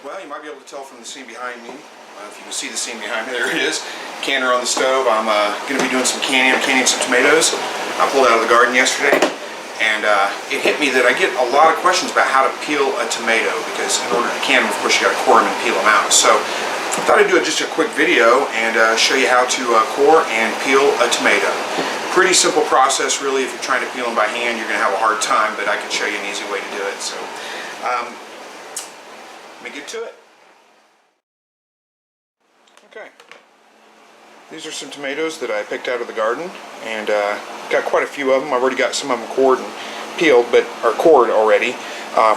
Well, you might be able to tell from the scene behind me. If you can see the scene behind me, there it is. Canner on the stove. I'm going to be doing some canning. I'm canning some tomatoes. I pulled out of the garden yesterday, and it hit me that I get a lot of questions about how to peel a tomato, because in order to can them, of course, you got to core them and peel them out. So I thought I'd do just a quick video and show you how to core and peel a tomato. Pretty simple process, really. If you're trying to peel them by hand, you're going to have a hard time, but I can show you an easy way to do it. So let me get to it. Okay, these are some tomatoes that I picked out of the garden, and got quite a few of them. I've already got some of them cored and peeled, but are cored already.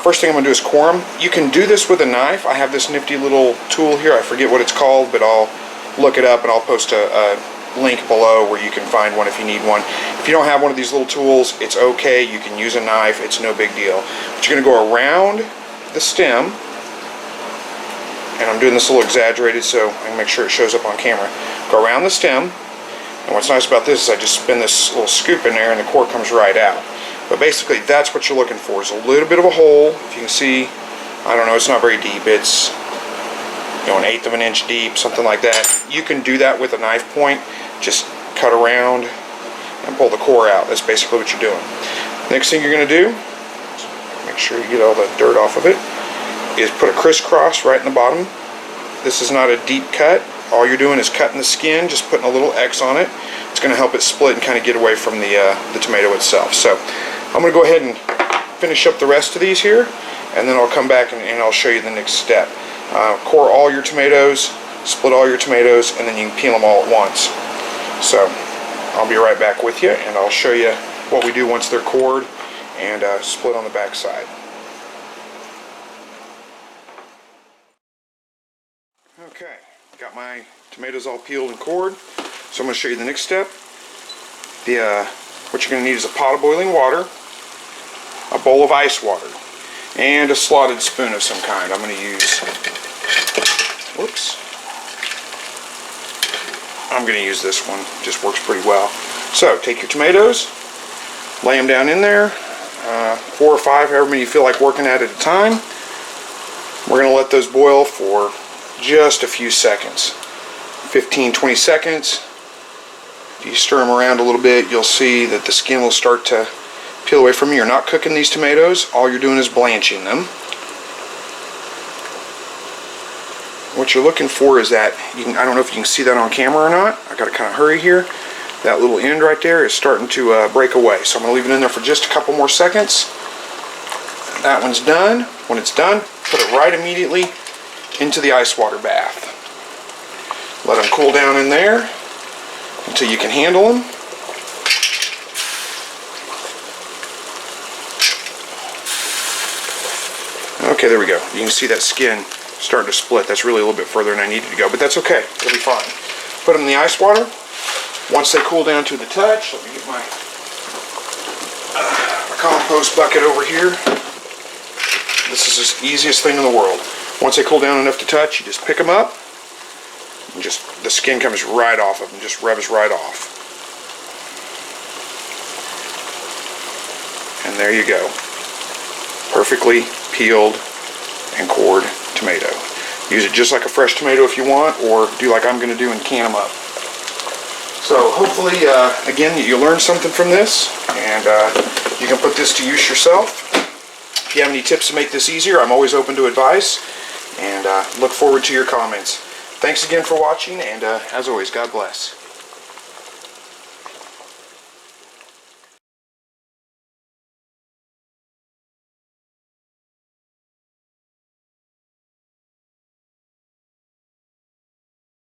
First thing I'm going to do is core them. You can do this with a knife. I have this nifty little tool here. I forget what it's called, but I'll look it up and I'll post a link below where you can find one if you need one. If you don't have one of these little tools, it's okay. You can use a knife. It's no big deal. But you're going to go around the stem. And I'm doing this a little exaggerated so I can make sure it shows up on camera. Go around the stem, and what's nice about this is I just spin this little scoop in there and the core comes right out. But basically that's what you're looking for, is a little bit of a hole. If you can see, I don't know, it's not very deep. It's, you know, 1/8 of an inch deep, something like that. You can do that with a knife point. Just cut around and pull the core out. That's basically what you're doing. Next thing you're going to do, make sure you get all the dirt off of it, is put a crisscross right in the bottom. This is not a deep cut. All you're doing is cutting the skin, just putting a little X on it. It's going to help it split and kind of get away from the tomato itself. So I'm going to go ahead and finish up the rest of these here, and then I'll come back and I'll show you the next step. Core all your tomatoes, split all your tomatoes, and then you can peel them all at once. So I'll be right back with you, and I'll show you what we do once they're cored and split on the back side. Okay, got my tomatoes all peeled and cored, so I'm going to show you the next step. What you're going to need is a pot of boiling water, a bowl of ice water, and a slotted spoon of some kind. I'm going to use, I'm going to use this one, just works pretty well. So take your tomatoes, lay them down in there, 4 or 5, however many you feel like working at a time. We're going to let those boil for just a few seconds, 15-20 seconds. If you stir them around a little bit, you'll see that the skin will start to peel away from you. You're not cooking these tomatoes, all you're doing is blanching them. What you're looking for is that, I don't know if you can see that on camera or not, I gotta kind of hurry here. That little end right there is starting to break away, so I'm going to leave it in there for just a couple more seconds. That one's done. When it's done, put it right immediately into the ice water bath. Let them cool down in there until you can handle them. Okay, there we go. You can see that skin starting to split. That's really a little bit further than I needed to go, but that's okay. It'll be fine. Put them in the ice water. Once they cool down to the touch, let me get my compost bucket over here. This is the easiest thing in the world. Once they cool down enough to touch, you just pick them up, and just the skin comes right off of them, just rubs right off. And there you go. Perfectly peeled and cored tomato. Use it just like a fresh tomato if you want, or do like I'm going to do and can them up. So hopefully, again, you learned something from this, and you can put this to use yourself. If you have any tips to make this easier, I'm always open to advice, and look forward to your comments. Thanks again for watching, and as always, God bless.